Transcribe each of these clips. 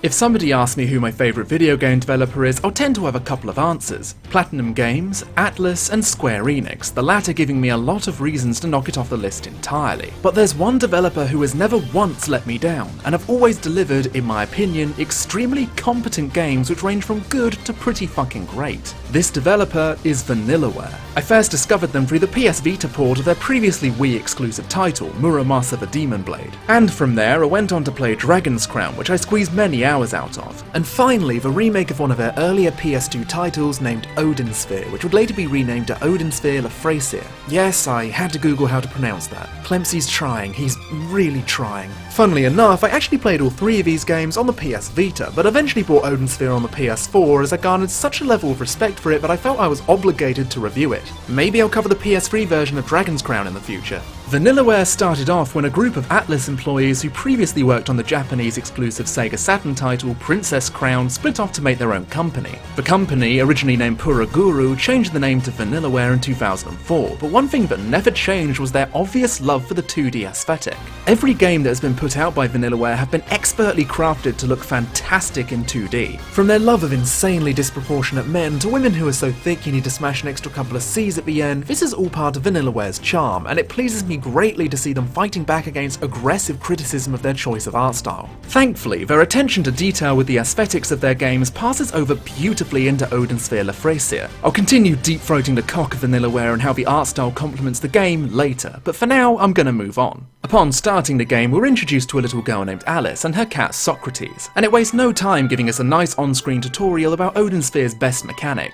If somebody asks me who my favourite video game developer is, I'll tend to have a couple of answers. Platinum Games, Atlus, and Square Enix, the latter giving me a lot of reasons to knock it off the list entirely. But there's one developer who has never once let me down, and have always delivered, in my opinion, extremely competent games which range from good to pretty fucking great. This developer is Vanillaware. I first discovered them through the PS Vita port of their previously Wii exclusive title, Muramasa the Demon Blade. And from there I went on to play Dragon's Crown, which I squeezed many hours out of. And finally, the remake of one of their earlier PS2 titles named Odin Sphere, which would later be renamed to Odin Sphere Leifthrasir. Yes, I had to Google how to pronounce that. Clemps is trying, he's really trying. Funnily enough, I actually played all three of these games on the PS Vita, but eventually bought Odin Sphere on the PS4 as I garnered such a level of respect for it that I felt I was obligated to review it. Maybe I'll cover the PS3 version of Dragon's Crown in the future. Vanillaware started off when a group of Atlus employees who previously worked on the Japanese exclusive Sega Saturn title Princess Crown split off to make their own company. The company, originally named Puraguru, changed the name to Vanillaware in 2004, but one thing that never changed was their obvious love for the 2D aesthetic. Every game that has been put out by Vanillaware have been expertly crafted to look fantastic in 2D. From their love of insanely disproportionate men to women who are so thick you need to smash an extra couple of C's at the end, this is all part of Vanillaware's charm, and it pleases me greatly to see them fighting back against aggressive criticism of their choice of art style. Thankfully, their attention to detail with the aesthetics of their games passes over beautifully into Odin Sphere Leifthrasir. I'll continue deep-throating the cock of Vanillaware and how the art style complements the game later, but for now, I'm gonna move on. Upon starting the game, we're introduced to a little girl named Alice and her cat Socrates, and it wastes no time giving us a nice on-screen tutorial about Odin Sphere's best mechanic.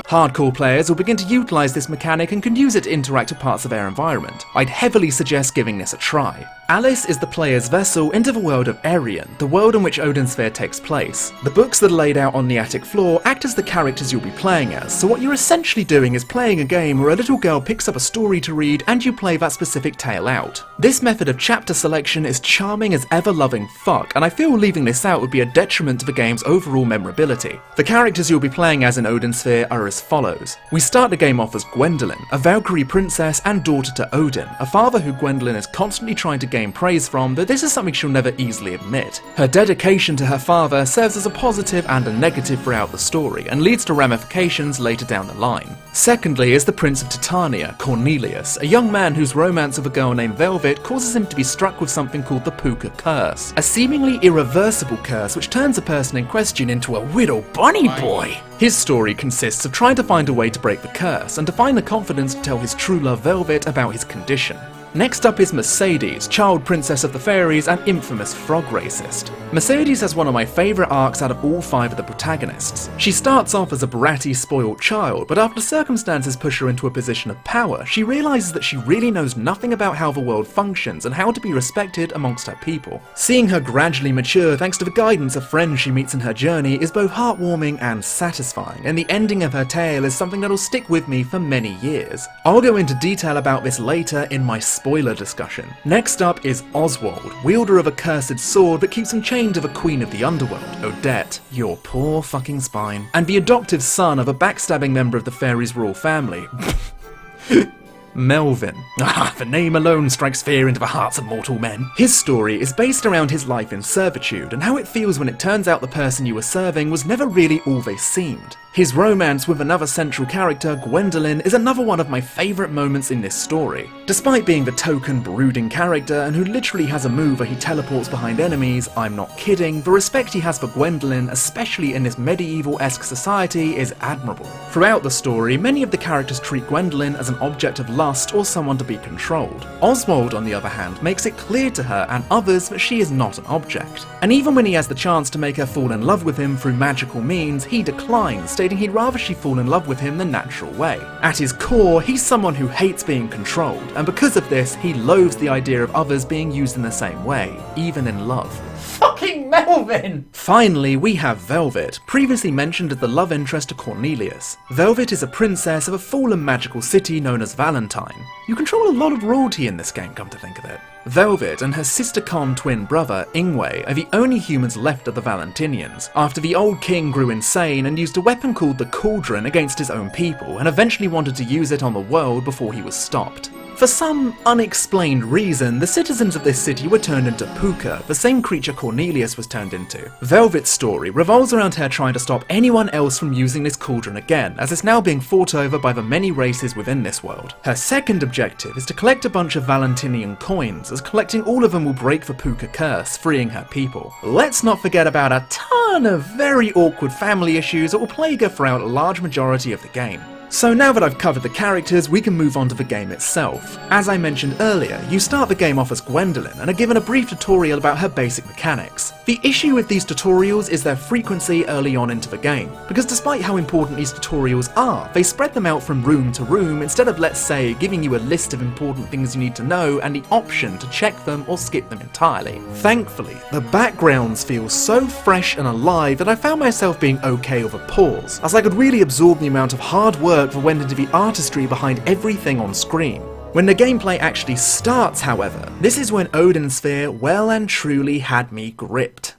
Hardcore players will begin to utilise this mechanic and can use it to interact with parts of their environment. I'd heavily suggest giving this a try. Alice is the player's vessel into the world of Arion, the world in which Odin Sphere takes place. The books that are laid out on the attic floor act as the characters you'll be playing as, so what you're essentially doing is playing a game where a little girl picks up a story to read and you play that specific tale out. This method of chapter selection is charming as ever-loving fuck, and I feel leaving this out would be a detriment to the game's overall memorability. The characters you'll be playing as in Odin Sphere are as follows. We start the game off as Gwendolen, a Valkyrie princess and daughter to Odin, a father who Gwendolen is constantly trying to gain praise from, but this is something she'll never easily admit. Her dedication to her father serves as a positive and a negative throughout the story, and leads to ramifications later down the line. Secondly is the Prince of Titania, Cornelius, a young man whose romance with a girl named Velvet causes him to be struck with something called the Puka Curse, a seemingly irreversible curse which turns the person in question into a little bunny boy. His story consists of trying to find a way to break the curse, and to find the confidence to tell his true love Velvet about his condition. Next up is Mercedes, child princess of the fairies and infamous frog racist. Mercedes has one of my favourite arcs out of all 5 of the protagonists. She starts off as a bratty, spoiled child, but after circumstances push her into a position of power, she realises that she really knows nothing about how the world functions and how to be respected amongst her people. Seeing her gradually mature thanks to the guidance of friends she meets in her journey is both heartwarming and satisfying, and the ending of her tale is something that'll stick with me for many years. I'll go into detail about this later in my spoiler discussion. Next up is Oswald, wielder of a cursed sword that keeps him chained to the queen of the underworld, Odette, your poor fucking spine, and the adoptive son of a backstabbing member of the fairies' royal family. Melvin. The name alone strikes fear into the hearts of mortal men. His story is based around his life in servitude and how it feels when it turns out the person you were serving was never really all they seemed. His romance with another central character, Gwendolen, is another one of my favourite moments in this story. Despite being the token, brooding character and who literally has a move where he teleports behind enemies, I'm not kidding, the respect he has for Gwendolen, especially in this medieval-esque society, is admirable. Throughout the story, many of the characters treat Gwendolen as an object of lust or someone to be controlled. Oswald, on the other hand, makes it clear to her and others that she is not an object. And even when he has the chance to make her fall in love with him through magical means, he declines, stating he'd rather she fall in love with him the natural way. At his core, he's someone who hates being controlled, and because of this, he loathes the idea of others being used in the same way, even in love. Fucking Melvin! Finally, we have Velvet, previously mentioned as the love interest to Cornelius. Velvet is a princess of a fallen magical city known as Valentine. You control a lot of royalty in this game, come to think of it. Velvet and her sister-con twin brother, Ingwe, are the only humans left of the Valentinians, after the old king grew insane and used a weapon called the Cauldron against his own people, and eventually wanted to use it on the world before he was stopped. For some unexplained reason, the citizens of this city were turned into Puka, the same creature Cornelius was turned into. Velvet's story revolves around her trying to stop anyone else from using this cauldron again, as it's now being fought over by the many races within this world. Her second objective is to collect a bunch of Valentinian coins, as collecting all of them will break the Puka curse, freeing her people. Let's not forget about a ton of very awkward family issues that will plague her throughout a large majority of the game. So now that I've covered the characters, we can move on to the game itself. As I mentioned earlier, you start the game off as Gwendolyn and are given a brief tutorial about her basic mechanics. The issue with these tutorials is their frequency early on into the game, because despite how important these tutorials are, they spread them out from room to room instead of, let's say, giving you a list of important things you need to know and the option to check them or skip them entirely. Thankfully, the backgrounds feel so fresh and alive that I found myself being okay over pause, as I could really absorb the amount of hard work that went into the artistry behind everything on screen. When the gameplay actually starts, however, this is when Odin Sphere well and truly had me gripped.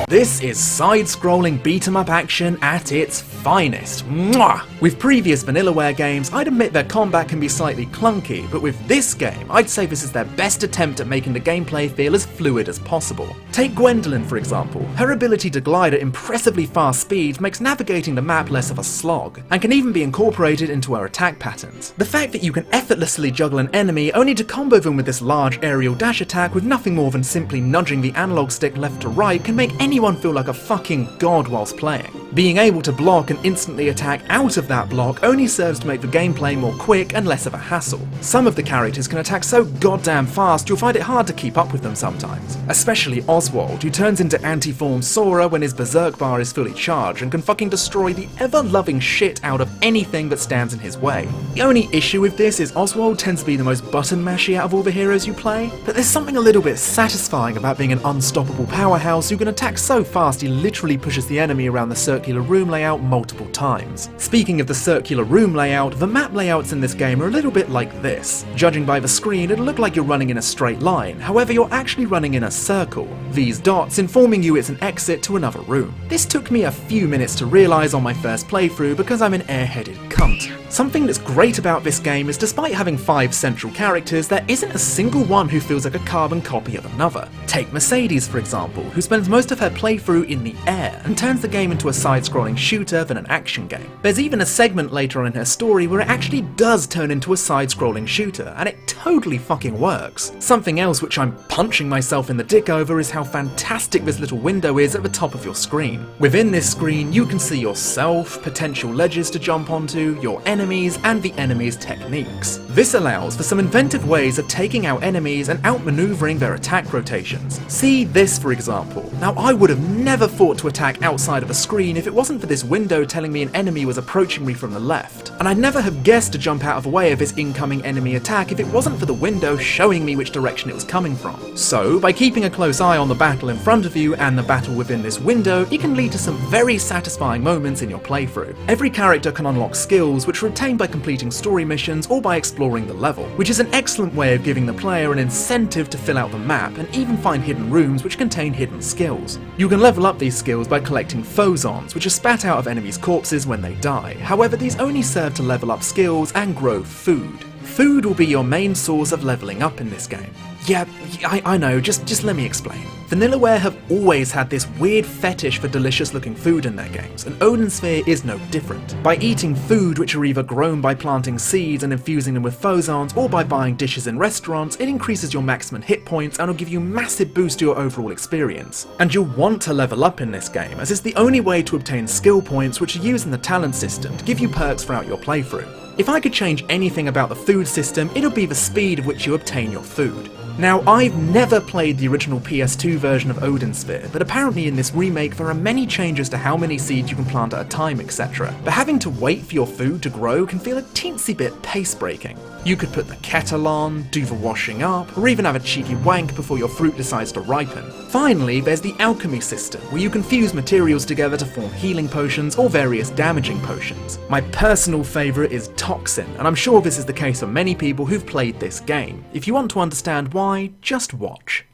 This is side-scrolling beat-em-up action at its finest. Mwah! With previous Vanillaware games, I'd admit their combat can be slightly clunky, but with this game, I'd say this is their best attempt at making the gameplay feel as fluid as possible. Take Gwendolyn for example. Her ability to glide at impressively fast speeds makes navigating the map less of a slog, and can even be incorporated into her attack patterns. The fact that you can effortlessly juggle an enemy only to combo them with this large aerial dash attack with nothing more than simply nudging the analog stick left to right can make anyone feel like a fucking god whilst playing. Being able to block and instantly attack out of that block only serves to make the gameplay more quick and less of a hassle. Some of the characters can attack so goddamn fast you'll find it hard to keep up with them sometimes. Especially Oswald, who turns into anti-form Sora when his berserk bar is fully charged and can fucking destroy the ever-loving shit out of anything that stands in his way. The only issue with this is Oswald tends to be the most button mashy out of all the heroes you play, but there's something a little bit satisfying about being an unstoppable powerhouse who can attack so fast he literally pushes the enemy around the circular room layout multiple times. Speaking of the circular room layout, the map layouts in this game are a little bit like this. Judging by the screen, it'll look like you're running in a straight line, however you're actually running in a circle, these dots informing you it's an exit to another room. This took me a few minutes to realise on my first playthrough because I'm an airheaded cunt. Something that's great about this game is despite having 5 central characters, there isn't a single one who feels like a carbon copy of another. Take Mercedes for example, who spends most of her playthrough in the air and turns the game into a side-scrolling shooter than an action game. There's even a segment later on in her story where it actually does turn into a side-scrolling shooter, and it totally fucking works. Something else which I'm punching myself in the dick over is how fantastic this little window is at the top of your screen. Within this screen you can see yourself, potential ledges to jump onto, your enemies, and the enemies' techniques. This allows for some inventive ways of taking out enemies and outmaneuvering their attack rotations. See this for example. Now I would have never thought to attack outside of a screen if it wasn't for this window telling me an enemy was approaching me from the left, and I'd never have guessed to jump out of the way of this incoming enemy attack if it wasn't for the window showing me which direction it was coming from. So by keeping a close eye on the battle in front of you and the battle within this window, it can lead to some very satisfying moments in your playthrough. Every character can unlock skills which are obtained by completing story missions or by exploring the level, which is an excellent way of giving the player an incentive to fill out the map and even find hidden rooms which contain hidden skills. You can level up these skills by collecting phosons, which are spat out of enemies' corpses when they die. However, these only serve to level up skills and grow food. Food will be your main source of leveling up in this game. Yeah, I know, just let me explain. Vanillaware have always had this weird fetish for delicious looking food in their games, and Odin Sphere is no different. By eating food which are either grown by planting seeds and infusing them with phosons, or by buying dishes in restaurants, it increases your maximum hit points and will give you massive boost to your overall experience. And you'll want to level up in this game, as it's the only way to obtain skill points which are used in the talent system to give you perks throughout your playthrough. If I could change anything about the food system, it'll be the speed at which you obtain your food. Now, I've never played the original PS2 new version of Odin Sphere, but apparently in this remake there are many changes to how many seeds you can plant at a time, etc. But having to wait for your food to grow can feel a teensy bit pace-breaking. You could put the kettle on, do the washing up, or even have a cheeky wank before your fruit decides to ripen. Finally, there's the alchemy system, where you can fuse materials together to form healing potions or various damaging potions. My personal favourite is Toxin, and I'm sure this is the case for many people who've played this game. If you want to understand why, just watch.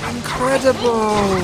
Incredible!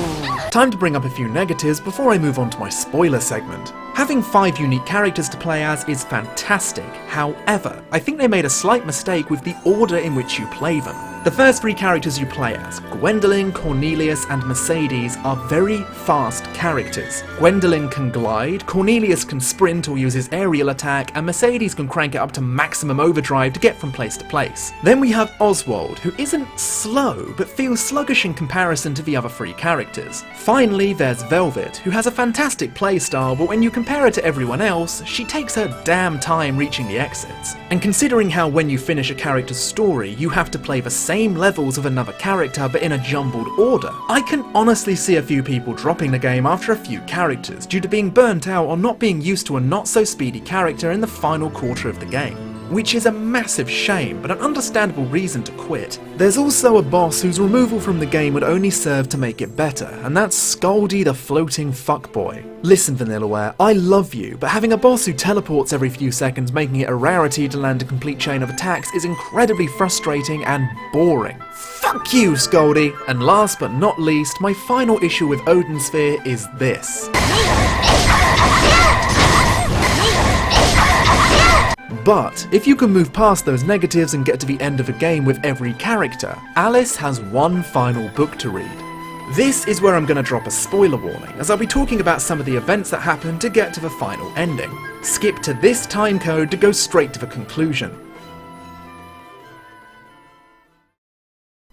Time to bring up a few negatives before I move on to my spoiler segment. Having 5 unique characters to play as is fantastic, however, I think they made a slight mistake with the order in which you play them. The first 3 characters you play as, Gwendolyn, Cornelius and Mercedes, are very fast characters. Gwendolyn can glide, Cornelius can sprint or use his aerial attack, and Mercedes can crank it up to maximum overdrive to get from place to place. Then we have Oswald, who isn't slow, but feels sluggish in comparison to the other 3 characters. Finally, there's Velvet, who has a fantastic playstyle, but when you compare her to everyone else, she takes her damn time reaching the exits. And considering how when you finish a character's story, you have to play the same levels of another character but in a jumbled order, I can honestly see a few people dropping the game after a few characters due to being burnt out or not being used to a not so speedy character in the final quarter of the game. Which is a massive shame, but an understandable reason to quit. There's also a boss whose removal from the game would only serve to make it better, and that's Scaldy the floating fuckboy. Listen Vanillaware, I love you, but having a boss who teleports every few seconds making it a rarity to land a complete chain of attacks is incredibly frustrating and boring. Fuck you, Scaldy! And last but not least, my final issue with Odin Sphere is this. But if you can move past those negatives and get to the end of a game with every character, Alice has one final book to read. This is where I'm going to drop a spoiler warning, as I'll be talking about some of the events that happen to get to the final ending. Skip to this time code to go straight to the conclusion.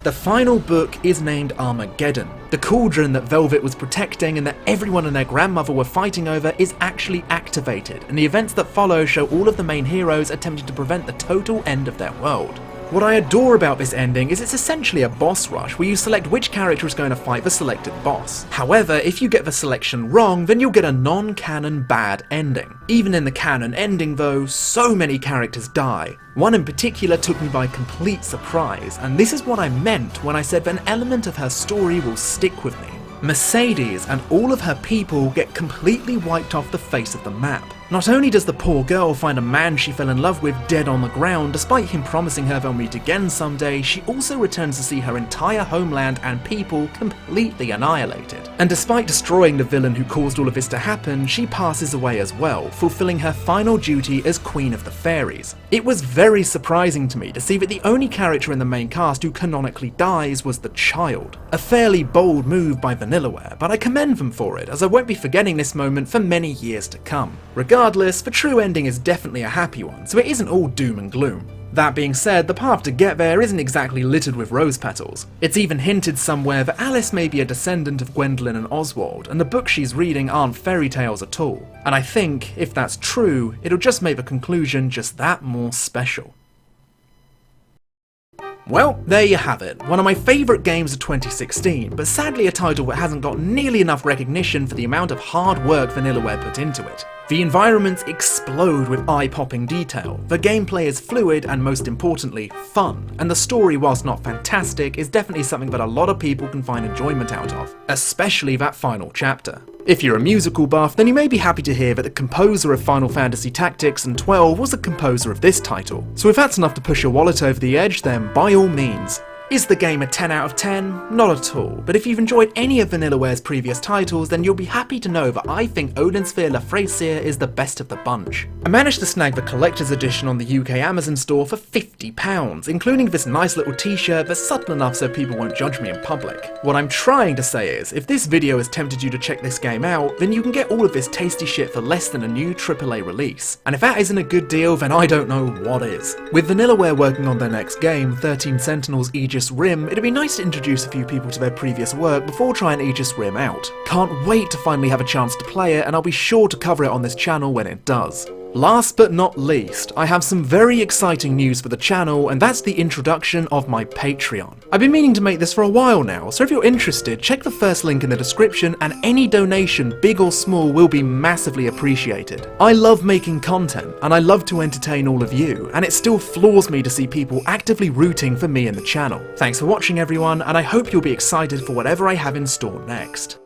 The final book is named Armageddon. The cauldron that Velvet was protecting and that everyone and their grandmother were fighting over is actually activated, and the events that follow show all of the main heroes attempting to prevent the total end of their world. What I adore about this ending is it's essentially a boss rush where you select which character is going to fight the selected boss. However, if you get the selection wrong, then you'll get a non-canon bad ending. Even in the canon ending though, so many characters die. One in particular took me by complete surprise, and this is what I meant when I said that an element of her story will stick with me. Mercedes and all of her people get completely wiped off the face of the map. Not only does the poor girl find a man she fell in love with dead on the ground despite him promising her they'll meet again someday, she also returns to see her entire homeland and people completely annihilated. And despite destroying the villain who caused all of this to happen, she passes away as well, fulfilling her final duty as Queen of the Fairies. It was very surprising to me to see that the only character in the main cast who canonically dies was the child. A fairly bold move by Vanillaware, but I commend them for it, as I won't be forgetting this moment for many years to come. Regardless, the true ending is definitely a happy one, so it isn't all doom and gloom. That being said, the path to get there isn't exactly littered with rose petals. It's even hinted somewhere that Alice may be a descendant of Gwendolyn and Oswald, and the books she's reading aren't fairy tales at all. And I think, if that's true, it'll just make the conclusion just that more special. Well, there you have it, one of my favourite games of 2016, but sadly a title that hasn't got nearly enough recognition for the amount of hard work Vanillaware put into it. The environments explode with eye-popping detail, the gameplay is fluid and most importantly, fun, and the story, whilst not fantastic, is definitely something that a lot of people can find enjoyment out of, especially that final chapter. If you're a musical buff, then you may be happy to hear that the composer of Final Fantasy Tactics and 12 was the composer of this title, so if that's enough to push your wallet over the edge, then by all means. Is the game a 10 out of 10? Not at all, but if you've enjoyed any of Vanillaware's previous titles, then you'll be happy to know that I think Odin Sphere Leifthrasir is the best of the bunch. I managed to snag the collector's edition on the UK Amazon store for £50, including this nice little t-shirt that's subtle enough so people won't judge me in public. What I'm trying to say is, if this video has tempted you to check this game out, then you can get all of this tasty shit for less than a new AAA release. And if that isn't a good deal, then I don't know what is. With Vanillaware working on their next game, 13 Sentinels Aegis Rim, it'd be nice to introduce a few people to their previous work before trying Aegis Rim out. Can't wait to finally have a chance to play it, and I'll be sure to cover it on this channel when it does. Last but not least, I have some very exciting news for the channel, and that's the introduction of my Patreon. I've been meaning to make this for a while now, so if you're interested, check the first link in the description, and any donation, big or small, will be massively appreciated. I love making content, and I love to entertain all of you, and it still floors me to see people actively rooting for me and the channel. Thanks for watching everyone, and I hope you'll be excited for whatever I have in store next.